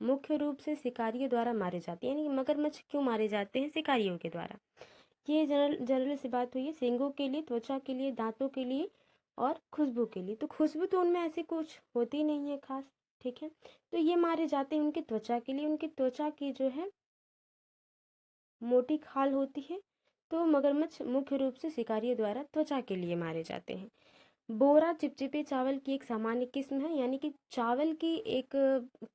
मुख्य रूप से शिकारियों द्वारा मारे जाते हैं, यानी कि मगरमच्छ क्यों मारे जाते हैं? शिकारियों के द्वारा। ये जनरल सी बात हुई है। सींगों के लिए, त्वचा के लिए, दांतों के लिए और खुशबू के लिए। तो खुशबू तो उनमें ऐसी कुछ होती नहीं है खास, ठीक है। तो ये मारे जाते हैं उनकी त्वचा के लिए। उनकी त्वचा की जो है मोटी खाल होती है। तो मगरमच्छ मुख्य रूप से शिकारियों द्वारा त्वचा के लिए मारे जाते हैं। बोरा चिपचिपे चावल की एक सामान्य किस्म है, यानी कि चावल की एक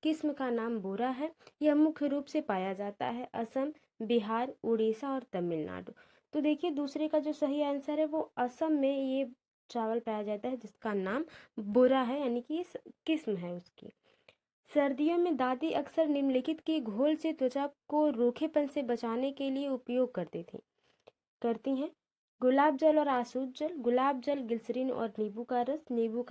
किस्म का नाम बोरा है। यह मुख्य रूप से पाया जाता है असम, बिहार, उड़ीसा और तमिलनाडु। तो देखिए दूसरे का जो सही आंसर है वो असम में ये चावल पाया जाता है जिसका नाम बोरा है, यानी कि ये किस्म है उसकी। सर्दियों में दादी अक्सर निम्नलिखित के घोल से त्वचा को रूखेपन से बचाने के लिए उपयोग करती हैं। गुलाब जल और आसूत जल। गुलाब जल, ग्लिसरीन और नींबू का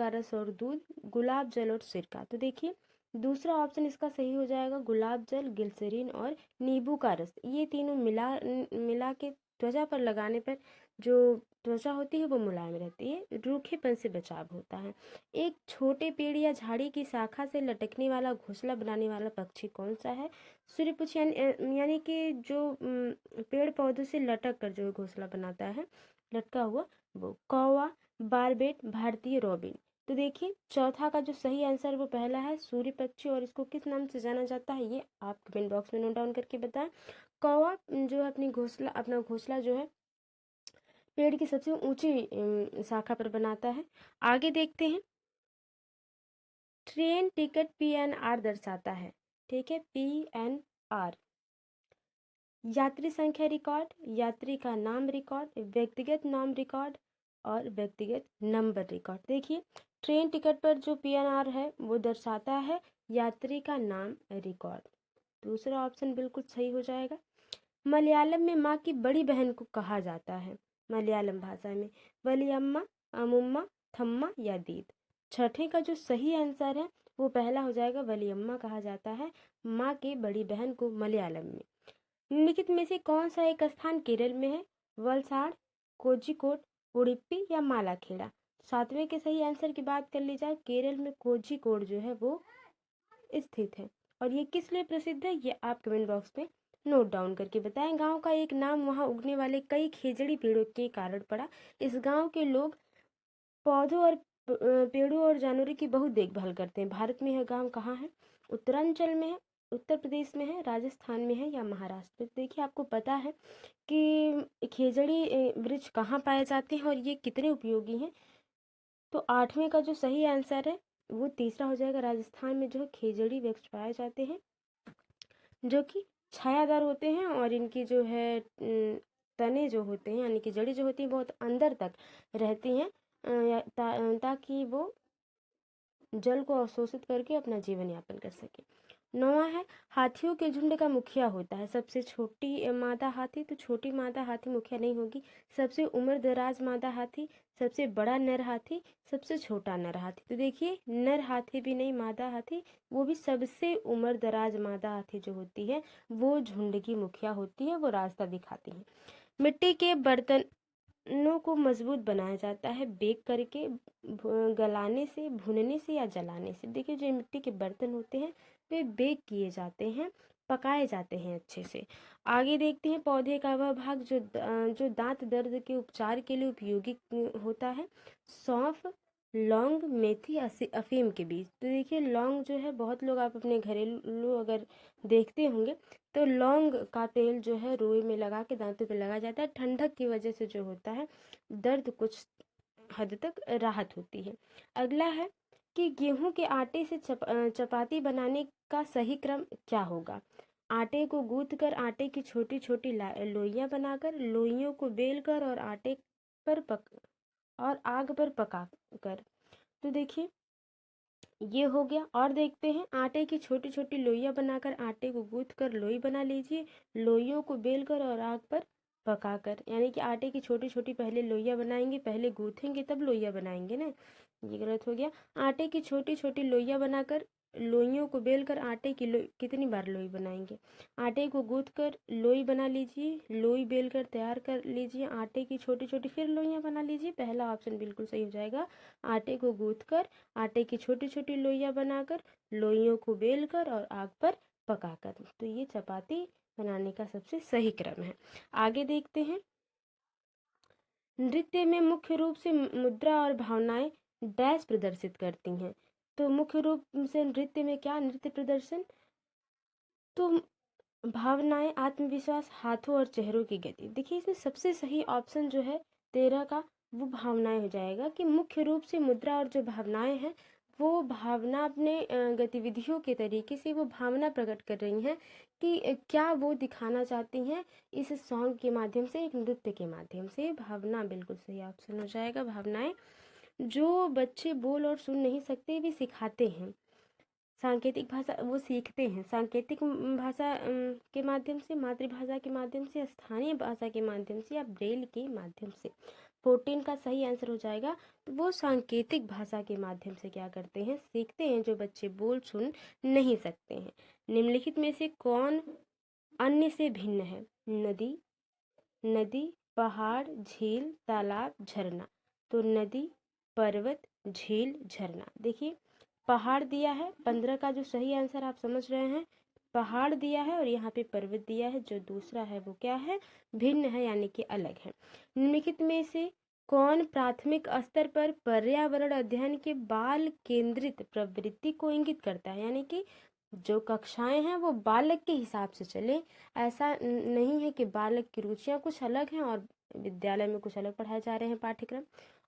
रस और दूध, गुलाब जल और सिरका। तो देखिए दूसरा ऑप्शन इसका सही हो जाएगा, गुलाब जल, ग्लिसरीन और नींबू का रस। ये तीनों मिला के त्वचा पर लगाने पर जो त्वचा होती है वो मुलायम रहती है, रूखेपन से बचाव होता है। एक छोटे पेड़ या झाड़ी की शाखा से लटकने वाला घोंसला बनाने वाला पक्षी कौन सा है? सूर्यपुच्छ यानी कि जो पेड़ पौधों से लटक कर जो घोंसला बनाता है लटका हुआ, वो कौवा, बारबेट, भारतीय रॉबिन। तो देखिए चौथा का जो सही आंसर वो पहला है, सूर्य पक्षी। और इसको किस नाम से जाना जाता है ये आप कमेंट बॉक्स में नोट डाउन करके बताएं। कौवा जो है अपना घोंसला जो है पेड़ की सबसे ऊंची शाखा पर बनाता है। आगे देखते हैं। ट्रेन टिकट PNR दर्शाता है, ठीक है, PNR। यात्री संख्या रिकॉर्ड, यात्री का नाम रिकॉर्ड, व्यक्तिगत नाम रिकॉर्ड और व्यक्तिगत नंबर रिकॉर्ड। देखिए ट्रेन टिकट पर जो PNR है वो दर्शाता है यात्री का नाम रिकॉर्ड। दूसरा ऑप्शन बिल्कुल सही हो जाएगा। मलयालम में माँ की बड़ी बहन को कहा जाता है, मलयालम भाषा में, वलियम्मा, अमुम्मा, थम्मा या दीद। छठे का जो सही आंसर है वो पहला हो जाएगा, वलियम्मा कहा जाता है माँ की बड़ी बहन को मलयालम में। निम्नलिखित में से कौन सा एक स्थान केरल में है? वलसाड़, कोझिकोड, उडुपी या मालाखेड़ा। सातवें के सही आंसर की बात कर ली जाए, केरल में कोझिकोड जो है वो स्थित है। और ये किस लिए प्रसिद्ध है ये आप कमेंट बॉक्स में नोट डाउन करके बताएं। गांव का एक नाम वहां उगने वाले कई खेजड़ी पेड़ों के कारण पड़ा। इस गांव के लोग पौधों और पेड़ों और जानवरों की बहुत देखभाल करते हैं। भारत में यह गांव कहाँ है? उत्तरांचल में है, उत्तर प्रदेश में है, राजस्थान में है या महाराष्ट्र में? देखिए आपको पता है कि खेजड़ी वृक्ष कहाँ पाए जाते हैं और ये कितने उपयोगी हैं। तो आठवें का जो सही आंसर है वो तीसरा हो जाएगा, राजस्थान में जो है खेजड़ी वृक्ष पाए जाते हैं जो कि छायादार होते हैं और इनकी जो है तने जो होते हैं यानी कि जड़ी जो होती है बहुत अंदर तक रहती हैं, ताकि वो जल को अवशोषित करके अपना जीवन यापन कर सके। नौवां है, हाथियों के झुंड का मुखिया होता है। सबसे छोटी मादा हाथी, तो छोटी मादा हाथी मुखिया नहीं होगी। सबसे उम्र दराज मादा हाथी, सबसे बड़ा नर हाथी, सबसे छोटा नर हाथी। तो देखिए नर हाथी भी नहीं, मादा हाथी, वो भी सबसे उम्र दराज मादा हाथी जो होती है वो झुंड की मुखिया होती है, वो रास्ता दिखाती है। मिट्टी के बर्तनों को मजबूत बनाया जाता है बेक करके, गलाने से, भूनने से या जलाने से। देखिए जो मिट्टी के बर्तन होते हैं वे बेक किए जाते हैं, पकाए जाते हैं अच्छे से। आगे देखते हैं पौधे का वह भाग जो दांत दर्द के उपचार के लिए उपयोगी होता है। सौंफ, लौंग, मेथी, अफीम के बीज। तो देखिए लौंग जो है बहुत लोग आप अपने घरेलू अगर देखते होंगे तो लौंग का तेल जो है रुई में लगा के दांतों पे लगाया जाता है। ठंडक की वजह से जो होता है दर्द कुछ हद तक राहत होती है। अगला है कि गेहूं के आटे से चपाती बनाने का सही क्रम क्या होगा? आटे को गूंथ कर, आटे की छोटी छोटी लोइयां बनाकर, लोइयों को बेल कर और आग पर पका कर। तो देखिए ये हो गया। और देखते हैं आटे की छोटी छोटी लोइयां बनाकर, आटे को गूंथ कर लोई बना लीजिए, लोइयों को बेल कर और आग पर पकाकर। यानी कि आटे की छोटी छोटी पहले लोइयां बनाएंगे, पहले गूंथेंगे तब लोइयां बनाएंगे ना, ये गलत हो गया। आटे की छोटी छोटी लोइयां बनाकर लोइयों को बेलकर आटे की लोई, कितनी बार लोई बनाएंगे? आटे को गूंथकर लोई बना लीजिए, लोई बेलकर तैयार कर लीजिए, आटे की छोटी छोटी फिर लोइयां बना लीजिए। पहला ऑप्शन बिल्कुल सही हो जाएगा। आटे को गूंथकर आटे की छोटी छोटी लोइयां बनाकर, लोइयों को बेलकर और आग पर पकाकर। तो ये चपाती बनाने का सबसे सही क्रम है। आगे देखते हैं। नृत्य में मुख्य रूप से मुद्रा और भावनाएं डैश प्रदर्शित करती हैं। तो मुख्य रूप से नृत्य में क्या नृत्य प्रदर्शन? तो भावनाएं, आत्मविश्वास, हाथों और चेहरों की गति। देखिए इसमें सबसे सही ऑप्शन जो है 13 का, वो भावनाएं हो जाएगा कि मुख्य रूप से मुद्रा और जो भावनाएं हैं वो भावना अपने गतिविधियों के तरीके से वो भावना प्रकट कर रही हैं कि क्या वो दिखाना चाहती हैं इस सॉन्ग के माध्यम से, एक नृत्य के माध्यम से। भावना बिल्कुल सही ऑप्शन हो जाएगा। भावनाएं जो बच्चे बोल और सुन नहीं सकते भी सिखाते हैं, सांकेतिक भाषा वो सीखते हैं, सांकेतिक भाषा के माध्यम से, मातृभाषा के माध्यम से, स्थानीय भाषा के माध्यम से या ब्रेल के माध्यम से। 14 का सही आंसर हो जाएगा। तो वो सांकेतिक भाषा के माध्यम से क्या करते हैं, सीखते हैं, जो बच्चे बोल सुन नहीं सकते हैं। निम्नलिखित में से कौन अन्य से भिन्न है? नदी, नदी, पहाड़, झील, तालाब, झरना। तो नदी, पर्वत, झील, झरना। देखिए पहाड़ दिया है, 15 का जो सही आंसर आप समझ रहे हैं, पहाड़ दिया है और यहाँ पे पर्वत दिया है। जो दूसरा है वो क्या है, भिन्न है, यानी कि अलग है। निम्नलिखित में से कौन प्राथमिक स्तर पर पर्यावरण अध्ययन के बाल केंद्रित प्रवृत्ति को इंगित करता है? यानी कि जो कक्षाएं हैं वो बालक के हिसाब से चले, ऐसा नहीं है कि बालक की रुचियां कुछ अलग हैं और विद्यालय में कुछ अलग पढ़ाए जा रहे हैं पाठ्यक्रम।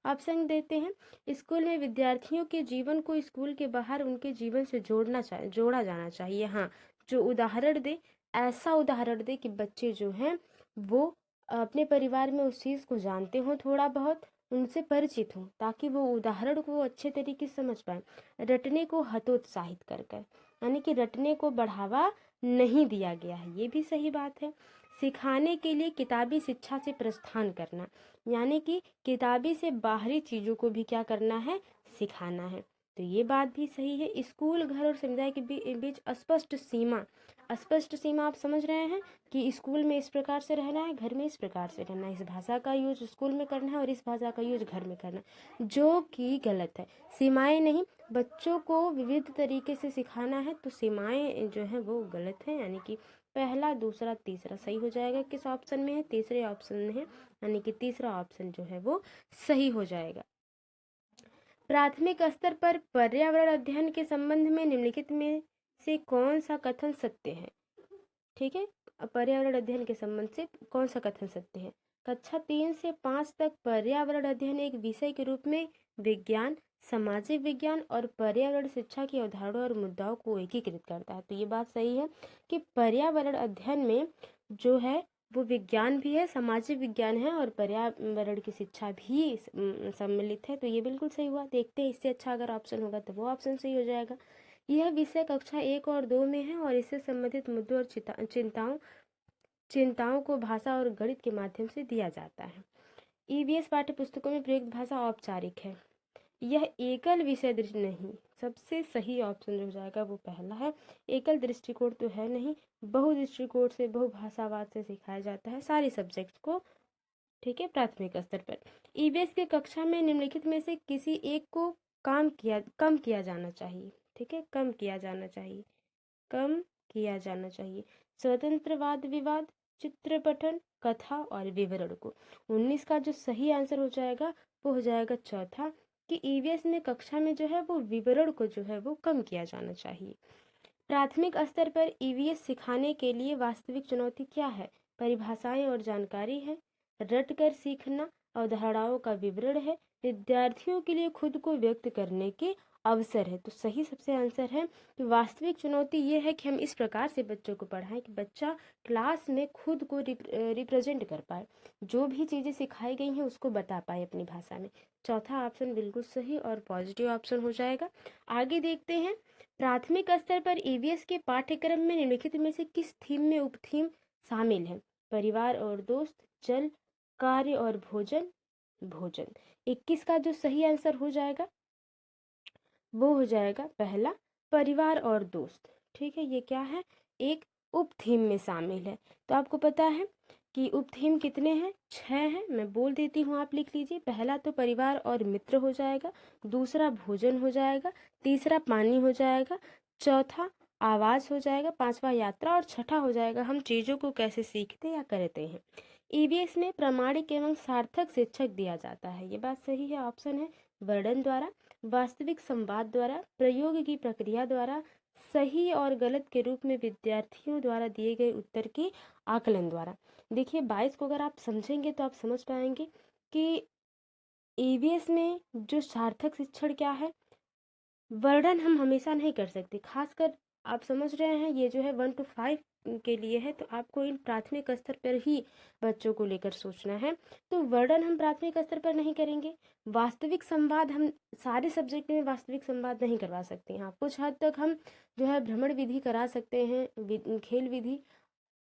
ऑप्शन देते हैं। स्कूल में विद्यार्थियों के जीवन को स्कूल के बाहर उनके जीवन से जोड़ा जाना चाहिए। हाँ, जो उदाहरण दे, ऐसा उदाहरण दे कि बच्चे जो हैं वो अपने परिवार में उस चीज़ को जानते हों, थोड़ा बहुत उनसे परिचित हों, ताकि वो उदाहरण को अच्छे तरीके से समझ पाए। रटने को हतोत्साहित कर कर, यानी कि रटने को बढ़ावा नहीं दिया गया है, ये भी सही बात है। सिखाने के लिए किताबी शिक्षा से प्रस्थान करना, यानी कि किताबी से बाहरी चीज़ों को भी क्या करना है, सिखाना है। तो ये बात भी सही है। स्कूल, घर और समुदाय के बीच स्पष्ट सीमा, स्पष्ट सीमा आप समझ रहे हैं कि स्कूल में इस प्रकार से रहना है, घर में इस प्रकार से रहना है, इस भाषा का यूज स्कूल में करना है और इस भाषा का यूज घर में करना है, जो कि गलत है। सीमाएं नहीं, बच्चों को विविध तरीके से सिखाना है, तो सीमाएं जो है वो गलत है, यानी कि पहला, दूसरा, तीसरा सही हो जाएगा। किस ऑप्शन में है? तीसरे ऑप्शन में है, यानी कि तीसरा ऑप्शन जो है वो सही हो जाएगा। प्राथमिक स्तर पर पर्यावरण अध्ययन के संबंध में निम्नलिखित में से कौन सा कथन सत्य है? ठीक है, पर्यावरण अध्ययन के संबंध से कौन सा कथन सत्य है? कक्षा 3 से 5 तक पर्यावरण अध्ययन एक विषय के रूप में विज्ञान, सामाजिक विज्ञान और पर्यावरण शिक्षा की अवधारणाओं और मुद्दाओं को एकीकृत करता है। तो ये बात सही है कि पर्यावरण अध्ययन में जो है वो विज्ञान भी है, सामाजिक विज्ञान है और पर्यावरण की शिक्षा भी सम्मिलित है। तो ये बिल्कुल सही हुआ। देखते हैं इससे अच्छा अगर ऑप्शन होगा तो वो ऑप्शन सही हो जाएगा। यह विषय कक्षा 1 और 2 में है और इससे संबंधित मुद्दों और चिंताओं को भाषा और गणित के माध्यम से दिया जाता है। ईवीएस पाठ्य पुस्तकों में प्रयुक्त भाषा औपचारिक है। यह एकल विषय दृष्टि नहीं, सबसे सही ऑप्शन जो हो जाएगा वो पहला है। एकल दृष्टिकोण तो है नहीं, बहुदृष्टिकोण से, बहुभाषावाद से सिखाया जाता है सारे सब्जेक्ट्स को। ठीक है, प्राथमिक स्तर पर। ईवीएस की कक्षा में निम्नलिखित में से किसी एक को कम किया जाना चाहिए। ठीक है, कम किया जाना चाहिए, कम किया जाना चाहिए। स्वतंत्र वाद विवाद, चित्र पठन, कथा और विवरण को। 19 का जो सही आंसर हो जाएगा वो हो जाएगा चौथा, कि ईवीएस में कक्षा में जो है वो विवरण को जो है वो कम किया जाना चाहिए। प्राथमिक स्तर पर ईवीएस सिखाने के लिए वास्तविक चुनौती क्या है? परिभाषाएं और जानकारी है, रटकर सीखना, अवधारणाओं का विवरण है, विद्यार्थियों के लिए खुद को व्यक्त करने के अवसर है। तो सही सबसे आंसर है कि वास्तविक चुनौती ये है कि हम इस प्रकार से बच्चों को पढ़ाएं कि बच्चा क्लास में खुद को रिप्रेजेंट कर पाए, जो भी चीज़ें सिखाई गई हैं उसको बता पाए अपनी भाषा में। चौथा ऑप्शन बिल्कुल सही और पॉजिटिव ऑप्शन हो जाएगा। आगे देखते हैं। प्राथमिक स्तर पर ईवीएस के पाठ्यक्रम में निम्नलिखित में से किस थीम में उपथीम शामिल है? परिवार और दोस्त, जल, कार्य और भोजन, भोजन। 21 का जो सही आंसर हो जाएगा वो हो जाएगा पहला, परिवार और दोस्त, ठीक है, ये क्या है, एक उप थीम में शामिल है। तो आपको पता है कि उप थीम कितने हैं, 6 हैं, मैं बोल देती हूँ, आप लिख लीजिए। पहला तो परिवार और मित्र हो जाएगा, दूसरा भोजन हो जाएगा, तीसरा पानी हो जाएगा, चौथा आवाज़ हो जाएगा, पांचवा यात्रा, और छठा हो जाएगा हम चीज़ों को कैसे सीखते या करते हैं। ईवीएस में प्रामाणिक एवं सार्थक शिक्षक दिया जाता है, ये बात सही है, ऑप्शन है। वर्णन द्वारा, वास्तविक संवाद द्वारा, प्रयोग की प्रक्रिया द्वारा, सही और गलत के रूप में विद्यार्थियों द्वारा दिए गए उत्तर के आकलन द्वारा। देखिए 22 को अगर आप समझेंगे तो आप समझ पाएंगे कि ईवीएस में जो सार्थक शिक्षण क्या है, वर्णन हम हमेशा नहीं कर सकते, खासकर आप समझ रहे हैं ये जो है 1 to 5 के लिए है, तो आपको इन प्राथमिक स्तर पर ही बच्चों को लेकर सोचना है। तो वर्णन हम प्राथमिक स्तर पर नहीं करेंगे, वास्तविक संवाद हम सारे सब्जेक्ट में वास्तविक संवाद नहीं करवा सकते हैं। हाँ, कुछ हद तक हम जो है भ्रमण विधि करा सकते हैं, खेल विधि,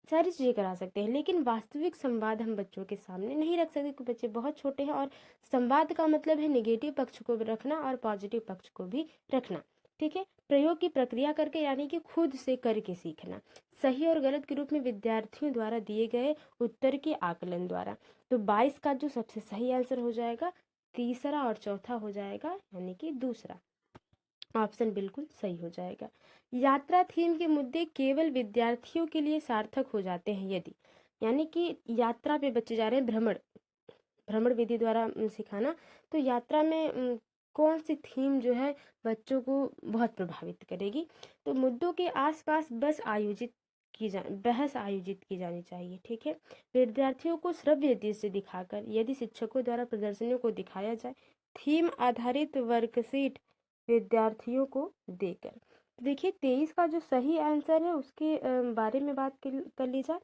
सारी चीज़ें करा सकते हैं, लेकिन वास्तविक संवाद हम बच्चों के सामने नहीं रख सकते क्योंकि बच्चे बहुत छोटे हैं। और संवाद का मतलब है नेगेटिव पक्ष को भी रखना और पॉजिटिव पक्ष को भी रखना, ठीक है। प्रयोग की प्रक्रिया करके, यानी कि खुद से करके सीखना, सही और गलत के रूप में विद्यार्थियों द्वारा दिए गए उत्तर के आकलन द्वारा। तो 22 का जो सबसे सही आंसर हो जाएगा, तीसरा और चौथा हो जाएगा, यानी कि दूसरा ऑप्शन बिल्कुल सही हो जाएगा। यात्रा थीम के मुद्दे केवल विद्यार्थियों के लिए सार्थक हो जाते हैं यदि, यानी कि यात्रा पे बच्चे जा रहे हैं, भ्रमण भ्रमण विधि द्वारा सिखाना, तो यात्रा में कौन सी थीम जो है बच्चों को बहुत प्रभावित करेगी। तो मुद्दों के आसपास बहस आयोजित की जानी चाहिए, ठीक है। विद्यार्थियों को श्रव्य दृश्य दिखाकर, यदि शिक्षकों द्वारा प्रदर्शनियों को दिखाया जाए, थीम आधारित वर्कशीट विद्यार्थियों को देकर। देखिए 23 का जो सही आंसर है उसके बारे में बात कर ली जाए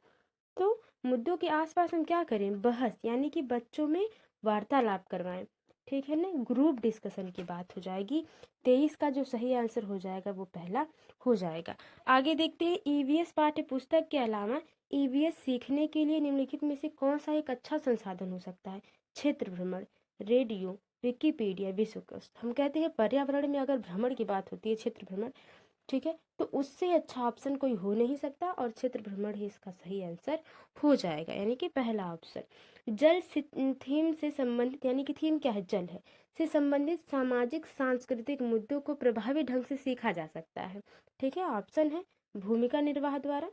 तो मुद्दों के आसपास हम क्या करें, बहस, यानी कि बच्चों में वार्तालाप करवाएं, ठीक है ना, ग्रुप डिस्कशन की बात हो जाएगी। 23 का जो सही आंसर हो जाएगा वो पहला हो जाएगा। आगे देखते हैं, ईवीएस पाठ्य पुस्तक के अलावा ईवीएस सीखने के लिए निम्नलिखित में से कौन सा एक अच्छा संसाधन हो सकता है। क्षेत्र भ्रमण, रेडियो, विकिपीडिया, विश्वकोश। हम कहते हैं पर्यावरण में अगर भ्रमण की बात होती है, क्षेत्र भ्रमण, ठीक है, तो उससे अच्छा ऑप्शन कोई हो नहीं सकता और क्षेत्र भ्रमण ही इसका सही आंसर हो जाएगा, यानी कि पहला ऑप्शन। थीम से संबंधित, यानी कि थीम क्या है, जल है, से संबंधित सामाजिक सांस्कृतिक मुद्दों को प्रभावी ढंग से सीखा जा सकता है, ठीक है। ऑप्शन है भूमिका निर्वाह द्वारा,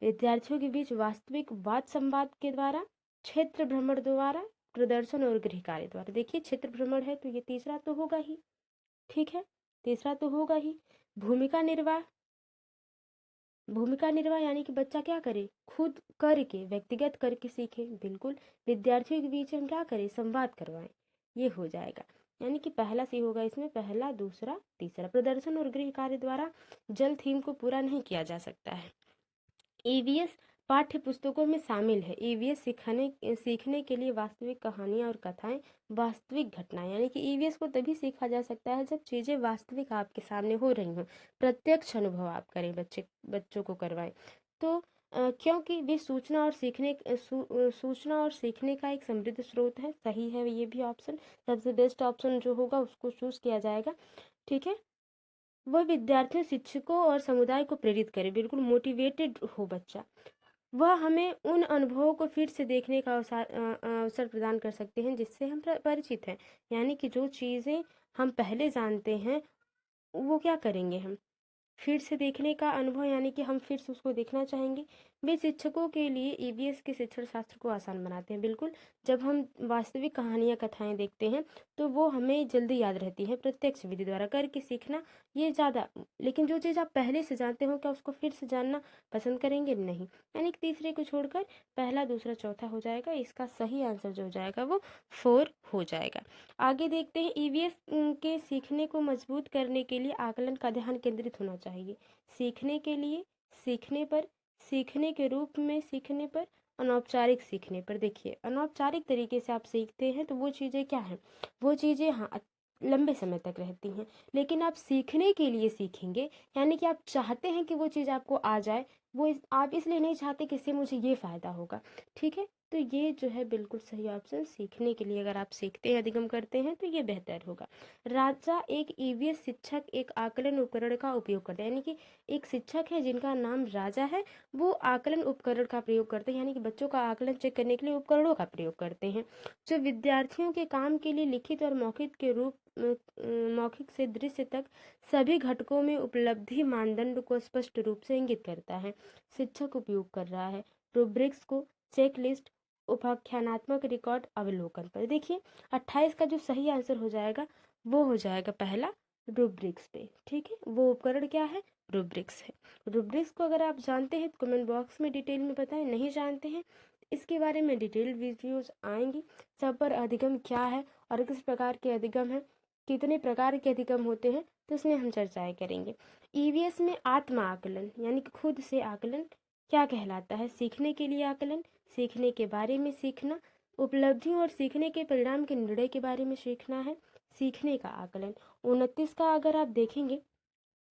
विद्यार्थियों के बीच वास्तविक वाद संवाद के द्वारा, क्षेत्र भ्रमण द्वारा, प्रदर्शन और गृह कार्य द्वारा। देखिए क्षेत्र भ्रमण है तो ये तीसरा तो होगा ही, ठीक है, तीसरा तो होगा ही। भूमिका निर्वाह, भूमिका निर्वाह यानी कि बच्चा क्या करे, खुद करके, व्यक्तिगत करके सीखे, बिल्कुल। विद्यार्थियों के बीच हम क्या करें, संवाद करवाएं, ये हो जाएगा, यानी कि पहला सी होगा इसमें, पहला, दूसरा, तीसरा। प्रदर्शन और गृह कार्य द्वारा जल थीम को पूरा नहीं किया जा सकता है। ईवीएस पाठ्य पुस्तकों में शामिल है। ईवीएस सीखने के लिए वास्तविक कहानियाँ और कथाएं, वास्तविक घटनाएं, यानी कि ईवीएस को तभी सीखा जा सकता है जब चीज़ें वास्तविक आपके सामने हो रही हों, प्रत्यक्ष अनुभव आप करें, बच्चों को करवाएं। तो क्योंकि वे सूचना और सीखने का एक समृद्ध स्रोत है, सही है ये भी ऑप्शन, सबसे बेस्ट ऑप्शन जो होगा उसको चूज किया जाएगा, ठीक है। वह विद्यार्थियों, शिक्षकों और समुदाय को प्रेरित करे, बिल्कुल मोटिवेटेड हो बच्चा। वह हमें उन अनुभवों को फिर से देखने का अवसर प्रदान कर सकते हैं जिससे हम परिचित हैं, यानी कि जो चीज़ें हम पहले जानते हैं वो क्या करेंगे, हम फिर से देखने का अनुभव, यानी कि हम फिर से उसको देखना चाहेंगे। वे शिक्षकों के लिए ईवीएस के शिक्षण शास्त्र को आसान बनाते हैं, बिल्कुल। जब हम वास्तविक कहानियाँ, कथाएं देखते हैं तो वो हमें जल्दी याद रहती है, प्रत्यक्ष विधि द्वारा करके सीखना ये ज़्यादा, लेकिन जो चीज़ आप पहले से जानते हो क्या उसको फिर से जानना पसंद करेंगे, नहीं। यानी कि तीसरे को छोड़कर पहला, दूसरा, चौथा हो जाएगा, इसका सही आंसर जो हो जाएगा वो 4 हो जाएगा। आगे देखते हैं, ईवीएस के सीखने को मजबूत करने के लिए आकलन का ध्यान केंद्रित होना चाहिए। सीखने के लिए, सीखने पर, सीखने के रूप में सीखने पर, अनौपचारिक सीखने पर। देखिए अनौपचारिक तरीके से आप सीखते हैं तो वो चीज़ें क्या हैं, वो चीज़ें हाँ लंबे समय तक रहती हैं, लेकिन आप सीखने के लिए सीखेंगे, यानी कि आप चाहते हैं कि वो चीज़ आपको आ जाए, आप इसलिए नहीं चाहते कि इससे मुझे ये फ़ायदा होगा, ठीक है। तो ये जो है बिल्कुल सही ऑप्शन, सीखने के लिए अगर आप सीखते हैं, अधिगम करते हैं तो ये बेहतर होगा। राजा एक ईवीएस शिक्षक एक आकलन उपकरण का उपयोग करते हैं, यानी कि एक शिक्षक है जिनका नाम राजा है, वो आकलन उपकरण का प्रयोग करते हैं, यानी कि बच्चों का आकलन चेक करने के लिए उपकरणों का प्रयोग करते हैं, जो विद्यार्थियों के काम के लिए लिखित और मौखिक के रूप मौखिक से दृश्य तक सभी घटकों में उपलब्धि मानदंड को स्पष्ट रूप से इंगित करता है। शिक्षक उपयोग कर रहा है रूब्रिक्स को, चेकलिस्ट, उपाख्यानात्मक रिकॉर्ड, अवलोकन पर। देखिए 28 का जो सही आंसर हो जाएगा वो हो जाएगा पहला, रूब्रिक्स पे। ठीक है, वो उपकरण क्या है, रूब्रिक्स है। रूब्रिक्स को अगर आप जानते हैं तो कमेंट बॉक्स में डिटेल में बताएं, नहीं जानते हैं इसके बारे में डिटेल वीडियोस आएंगी। सब पर अधिगम क्या है और किस प्रकार के अधिगम है, कितने प्रकार के अधिगम होते हैं, तो इसमें हम चर्चाएं करेंगे। ईवीएस में आत्म आकलन यानी कि खुद से आकलन क्या कहलाता है, सीखने के लिए आकलन, सीखने के बारे में सीखना, उपलब्धियों और सीखने के परिणाम के निर्णय के बारे में सीखना है, सीखने का आकलन। 29 का अगर आप देखेंगे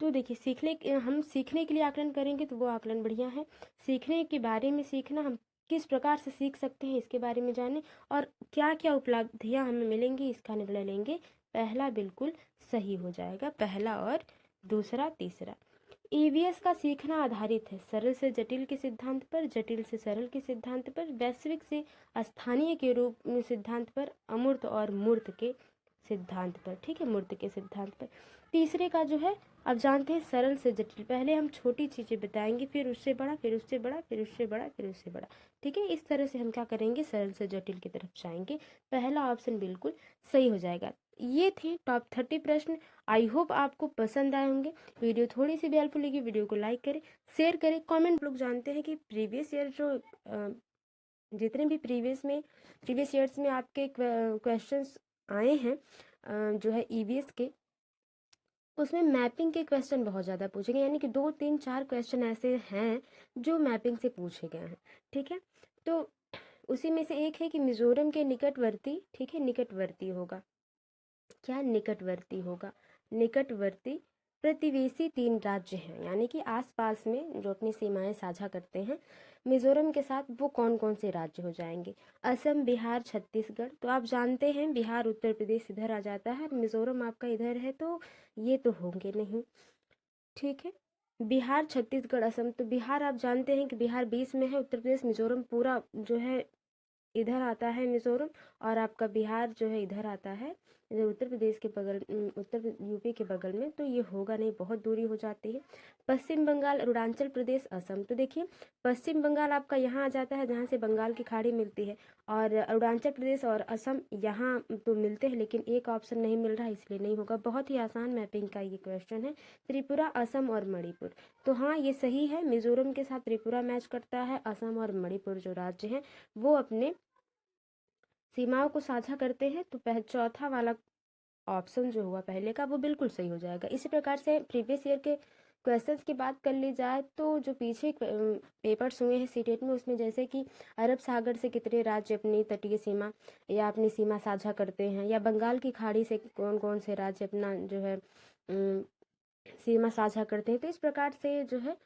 तो देखिए हम सीखने के लिए आकलन करेंगे तो वो आकलन बढ़िया है। सीखने के बारे में सीखना, हम किस प्रकार से सीख सकते हैं इसके बारे में जानें और क्या क्या उपलब्धियां हमें मिलेंगी इसका निर्णय लेंगे। पहला बिल्कुल सही हो जाएगा, पहला और दूसरा तीसरा। ईवीएस का सीखना आधारित है सरल से जटिल के सिद्धांत पर, जटिल से सरल के सिद्धांत पर, वैश्विक से स्थानीय के रूप में सिद्धांत पर, अमूर्त और मूर्त के सिद्धांत पर। ठीक है, मूर्त के सिद्धांत पर। तीसरे का जो है, अब जानते हैं सरल से जटिल, पहले हम छोटी चीज़ें बताएंगे, फिर उससे बड़ा, फिर उससे बड़ा, फिर उससे बड़ा, फिर उससे बड़ा। ठीक है, इस तरह से हम क्या करेंगे, सरल से जटिल की तरफ जाएंगे। पहला ऑप्शन बिल्कुल सही हो जाएगा। ये थे टॉप 30 प्रश्न। आई होप आपको पसंद आए होंगे। वीडियो थोड़ी सी भी हेल्पफुल लगी, वीडियो को लाइक करें, शेयर करें, कमेंट। लोग जानते हैं कि प्रीवियस ईयर जो जितने भी प्रीवियस ईयर्स में आपके क्वेश्चंस आए हैं जो है ईवीएस के, उसमें मैपिंग के क्वेश्चन बहुत ज़्यादा पूछे गए, यानी कि 2 3 4 क्वेश्चन ऐसे हैं जो मैपिंग से पूछे गए हैं। ठीक है, तो उसी में से एक है कि मिजोरम के निकटवर्ती, ठीक है, निकटवर्ती होगा क्या, निकटवर्ती होगा, निकटवर्ती प्रतिवेशी 3 राज्य हैं, यानी कि आसपास में जो अपनी सीमाएं साझा करते हैं मिजोरम के साथ, वो कौन कौन से राज्य हो जाएंगे, असम, बिहार, छत्तीसगढ़। तो आप जानते हैं बिहार उत्तर प्रदेश इधर आ जाता है, मिजोरम आपका इधर है, तो ये तो होंगे नहीं। ठीक है, बिहार, छत्तीसगढ़, असम। तो बिहार आप जानते हैं कि बिहार 20 में है, उत्तर प्रदेश मिजोरम पूरा जो है इधर आता है मिजोरम, और आपका बिहार जो है इधर आता है, इधर उत्तर प्रदेश के बगल, यूपी के बगल में, तो ये होगा नहीं, बहुत दूरी हो जाती है। पश्चिम बंगाल, अरुणाचल प्रदेश, असम। तो देखिए पश्चिम बंगाल आपका यहाँ आ जाता है जहाँ से बंगाल की खाड़ी मिलती है, और अरुणाचल प्रदेश और असम यहाँ तो मिलते हैं, लेकिन एक ऑप्शन नहीं मिल रहा है इसलिए नहीं होगा। बहुत ही आसान मैपिंग का ये क्वेश्चन है। त्रिपुरा, असम और मणिपुर। तो हाँ ये सही है, मिजोरम के साथ त्रिपुरा मैच करता है, असम और मणिपुर जो राज्य हैं वो अपने सीमाओं को साझा करते हैं। तो चौथा वाला ऑप्शन जो हुआ पहले का वो बिल्कुल सही हो जाएगा। इसी प्रकार से प्रीवियस ईयर के क्वेश्चंस की बात कर ली जाए तो जो पीछे पेपर्स हुए हैं सीटेट में, उसमें जैसे कि अरब सागर से कितने राज्य अपनी तटीय सीमा या अपनी सीमा साझा करते हैं, या बंगाल की खाड़ी से कौन कौन से राज्य अपना जो है सीमा साझा करते हैं। तो इस प्रकार से जो है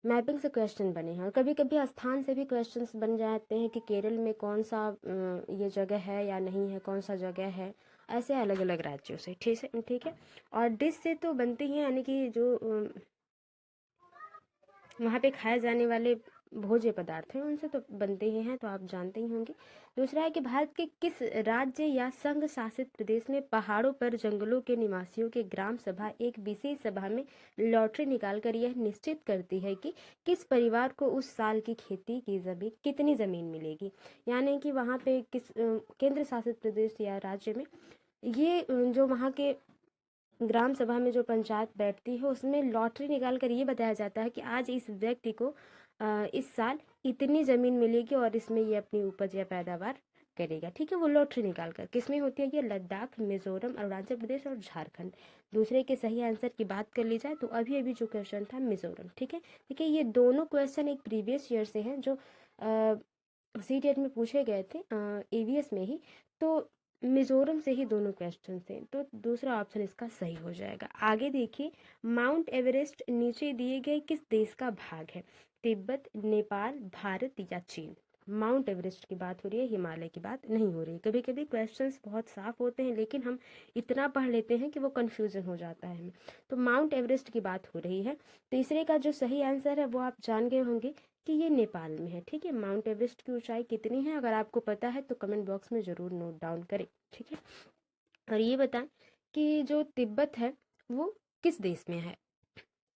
मैपिंग से क्वेश्चन बने हैं, और कभी कभी स्थान से भी क्वेश्चंस बन जाते हैं कि केरल में कौन सा ये जगह है या नहीं है, कौन सा जगह है, ऐसे अलग अलग राज्यों से। ठीक है, और डिश से तो बनते ही हैं, यानी कि जो वहाँ पे खाए जाने वाले भोज्य पदार्थ हैं उनसे तो बनते ही हैं, तो आप जानते ही होंगे। दूसरा है कि भारत के किस राज्य या संघ शासित प्रदेश में पहाड़ों पर जंगलों के निवासियों की ग्राम सभा एक विशेष सभा में लॉटरी निकालकर यह निश्चित करती है कि किस परिवार को उस साल की खेती की जमीन, कितनी जमीन मिलेगी, यानी कि वहाँ पे किस केंद्र शासित प्रदेश या राज्य में ये जो वहाँ के ग्राम सभा में जो पंचायत बैठती है उसमें लॉटरी निकाल कर ये बताया जाता है कि आज इस व्यक्ति को इस साल इतनी ज़मीन मिलेगी और इसमें ये अपनी उपज या पैदावार करेगा। ठीक है, वो लॉटरी निकाल कर किस में होती है, ये लद्दाख, मिजोरम, अरुणाचल प्रदेश और झारखंड। दूसरे के सही आंसर की बात कर ली जाए तो अभी अभी जो क्वेश्चन था मिजोरम। ठीक है, देखिए ये दोनों क्वेश्चन एक प्रीवियस ईयर से हैं जो सीटेट में पूछे गए थे ईवीएस में ही, तो मिजोरम से ही दोनों क्वेश्चन थे, तो दूसरा ऑप्शन इसका सही हो जाएगा। आगे देखिए, माउंट एवरेस्ट नीचे दिए गए किस देश का भाग है, तिब्बत, नेपाल, भारत या चीन। माउंट एवरेस्ट की बात हो रही है, हिमालय की बात नहीं हो रही है। कभी कभी क्वेश्चंस बहुत साफ होते हैं लेकिन हम इतना पढ़ लेते हैं कि वो कन्फ्यूजन हो जाता है हमें। तो माउंट एवरेस्ट की बात हो रही है। तीसरे का जो सही आंसर है वो आप जान गए होंगे कि ये नेपाल में है। ठीक है, माउंट एवरेस्ट की ऊंचाई कितनी है अगर आपको पता है तो कमेंट बॉक्स में ज़रूर नोट डाउन करें। ठीक है, और ये बताएं कि जो तिब्बत है वो किस देश में है।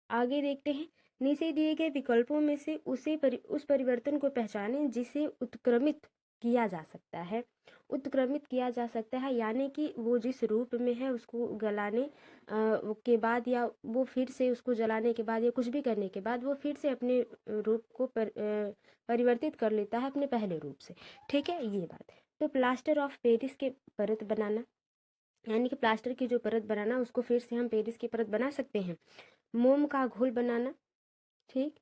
आगे देखते हैं, नीचे दिए गए विकल्पों में से उस परिवर्तन को पहचानें जिसे उत्क्रमित किया जा सकता है। उत्क्रमित किया जा सकता है यानी कि वो जिस रूप में है उसको गलाने के बाद या वो फिर से उसको जलाने के बाद या कुछ भी करने के बाद वो फिर से अपने रूप को परिवर्तित कर लेता है अपने पहले रूप से। ठीक है, ये बात। तो प्लास्टर ऑफ पेरिस के परत बनाना, यानी कि प्लास्टर की जो परत बनाना उसको फिर से हम पेरिस की परत बना सकते हैं। मोम का घोल बनाना, ठीक।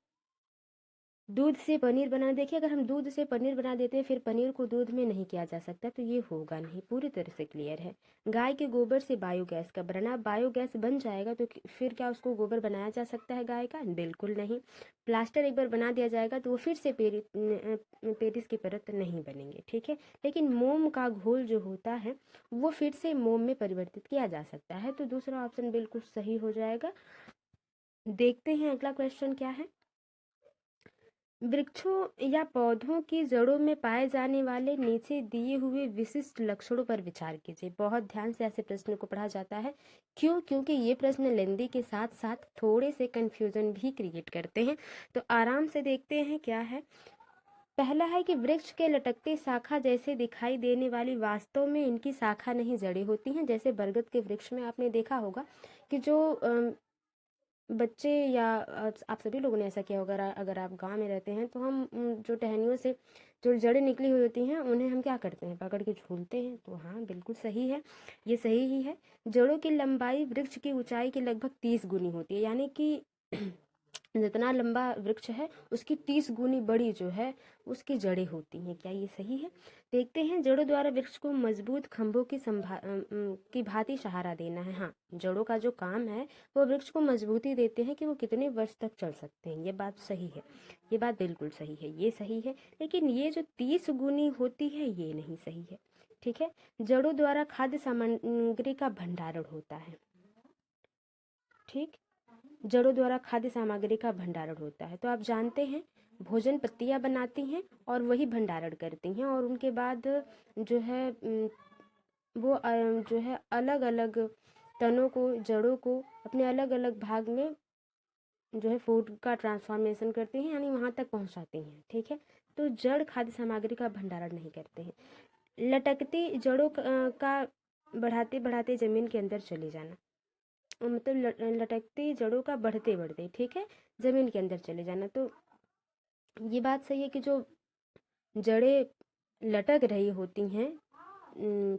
दूध से पनीर बनाना, देखिए अगर हम दूध से पनीर बना देते हैं फिर पनीर को दूध में नहीं किया जा सकता तो ये होगा नहीं, पूरी तरह से क्लियर है। गाय के गोबर से बायोगैस का बनाना, बायोगैस बन जाएगा तो फिर क्या उसको गोबर बनाया जा सकता है गाय का? बिल्कुल नहीं। प्लास्टर एक बार बना दिया जाएगा तो वो फिर से पेरिस की परत नहीं बनेंगे। ठीक है, लेकिन मोम का घोल जो होता है वो फिर से मोम में परिवर्तित किया जा सकता है, तो दूसरा ऑप्शन बिल्कुल सही हो जाएगा। देखते हैं अगला क्वेश्चन क्या है। वृक्षों या पौधों की जड़ों में पाए जाने वाले नीचे दिए हुए विशिष्ट लक्षणों पर विचार कीजिए। बहुत ध्यान से ऐसे प्रश्न को पढ़ा जाता है। क्यों? क्योंकि ये प्रश्न लेंदी के साथ साथ थोड़े से कंफ्यूजन भी क्रिएट करते हैं। तो आराम से देखते हैं क्या है। पहला है कि वृक्ष के लटकते शाखा जैसे दिखाई देने वाली वास्तव में इनकी शाखा नहीं जड़ें होती हैं। जैसे बरगद के वृक्ष में आपने देखा होगा कि जो बच्चे या आप सभी लोगों ने ऐसा किया होगा, अगर आप गांव में रहते हैं तो हम जो टहनियों से जो जड़ें निकली हुई होती हैं उन्हें हम क्या करते हैं, पकड़ के झूलते हैं। तो हाँ, बिल्कुल सही है, ये सही ही है। जड़ों की लंबाई वृक्ष की ऊंचाई के लगभग 30 गुनी होती है, यानी कि जितना लंबा वृक्ष है उसकी 30 गुनी बड़ी जो है उसकी जड़ें होती हैं। क्या ये सही है? देखते हैं, जड़ों द्वारा वृक्ष को मजबूत खंभों की भांति सहारा देना है। हाँ, जड़ों का जो काम है वो वृक्ष को मजबूती देते हैं कि वो कितने वर्ष तक चल सकते हैं। ये बात सही है, ये बात बिल्कुल सही है, ये सही है। लेकिन ये जो 30 गुनी होती है ये नहीं सही है। ठीक है, जड़ों द्वारा खाद्य सामग्री का भंडारण होता है। ठीक, जड़ों द्वारा खाद्य सामग्री का भंडारण होता है। तो आप जानते हैं भोजन पत्तियां बनाती हैं और वही भंडारण करती हैं, और उनके बाद जो है वो जो है अलग अलग तनों को, जड़ों को अपने अलग अलग भाग में जो है फूड का ट्रांसफॉर्मेशन करती हैं, यानी वहाँ तक पहुँचाती हैं। ठीक है, तो जड़ खाद्य सामग्री का भंडारण नहीं करते हैं। लटकती जड़ों का बढ़ाते बढ़ाते जमीन के अंदर चले जाना, मतलब लटकती जड़ों का बढ़ते बढ़ते, ठीक है, जमीन के अंदर चले जाना। तो ये बात सही है कि जो जड़ें लटक रही होती हैं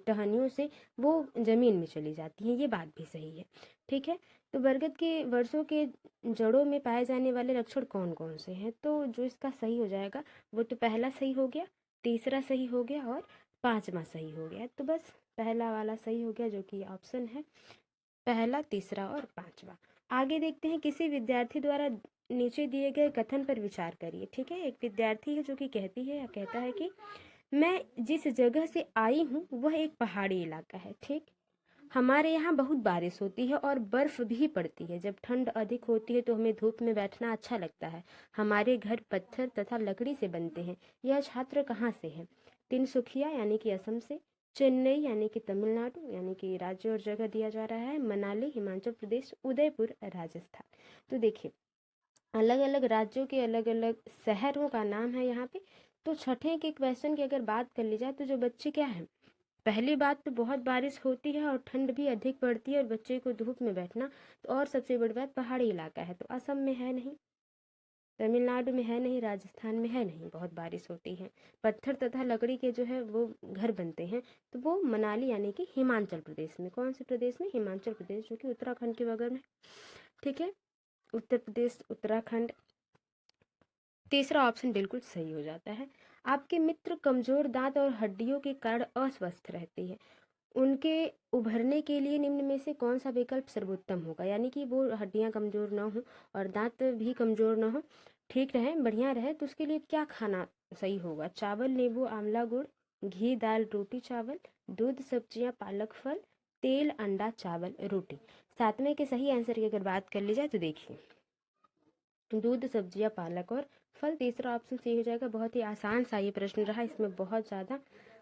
टहनियों से वो जमीन में चली जाती हैं, ये बात भी सही है। ठीक है, तो बरगद के वर्षों के जड़ों में पाए जाने वाले लक्षण कौन कौन से हैं? तो जो इसका सही हो जाएगा वो तो पहला सही हो गया, तीसरा सही हो गया और पांचवा सही हो गया। तो बस पहला वाला सही हो गया जो कि ऑप्शन है पहला, तीसरा और पांचवा। आगे देखते हैं, किसी विद्यार्थी द्वारा नीचे दिए गए कथन पर विचार करिए। ठीक है, एक विद्यार्थी है जो कि कहती है या कहता है कि मैं जिस जगह से आई हूँ वह एक पहाड़ी इलाका है। ठीक, हमारे यहाँ बहुत बारिश होती है और बर्फ भी पड़ती है। जब ठंड अधिक होती है तो हमें धूप में बैठना अच्छा लगता है। हमारे घर पत्थर तथा लकड़ी से बनते हैं। यह छात्र कहाँ से है? तिनसुखिया यानी कि असम से, चेन्नई यानी कि तमिलनाडु, यानी कि राज्य और जगह दिया जा रहा है, मनाली हिमाचल प्रदेश, उदयपुर राजस्थान। तो देखिए अलग अलग राज्यों के अलग अलग शहरों का नाम है यहाँ पे। तो छठे के क्वेश्चन की अगर बात कर ली जाए तो जो बच्चे क्या है, पहली बात तो बहुत बारिश होती है और ठंड भी अधिक पड़ती है और बच्चे को धूप में बैठना, तो और सबसे बड़ी बात पहाड़ी इलाका है, तो असम में है नहीं, तमिलनाडु में है नहीं, राजस्थान में है नहीं, बहुत बारिश होती है। पत्थर तथा लकड़ी के जो है वो घर बनते हैं, तो वो मनाली यानी कि हिमाचल प्रदेश में। कौन से प्रदेश में? हिमाचल प्रदेश, जो कि उत्तराखंड के बगल में। ठीक है, उत्तर प्रदेश, उत्तराखंड। तीसरा ऑप्शन बिल्कुल सही हो जाता है। आपके मित्र कमजोर दांत और हड्डियों के कारण अस्वस्थ रहते हैं, उनके उभरने के लिए निम्न में से कौन सा विकल्प सर्वोत्तम होगा? यानी कि वो हड्डियां कमजोर ना हो और दांत भी कमजोर ना हो, ठीक रहे, बढ़िया रहे, तो उसके लिए क्या खाना सही होगा? चावल, नींबू, आंवला, गुड़, घी, दाल, रोटी, चावल, दूध, सब्जियां, पालक, फल, तेल, अंडा, चावल, रोटी। सातवें के सही आंसर की अगर बात कर ली जाए तो देखिए, दूध, सब्जियां, पालक और फल। तीसरा ऑप्शन सही हो जाएगा। बहुत ही आसान सा ये प्रश्न रहा, इसमें बहुत ज़्यादा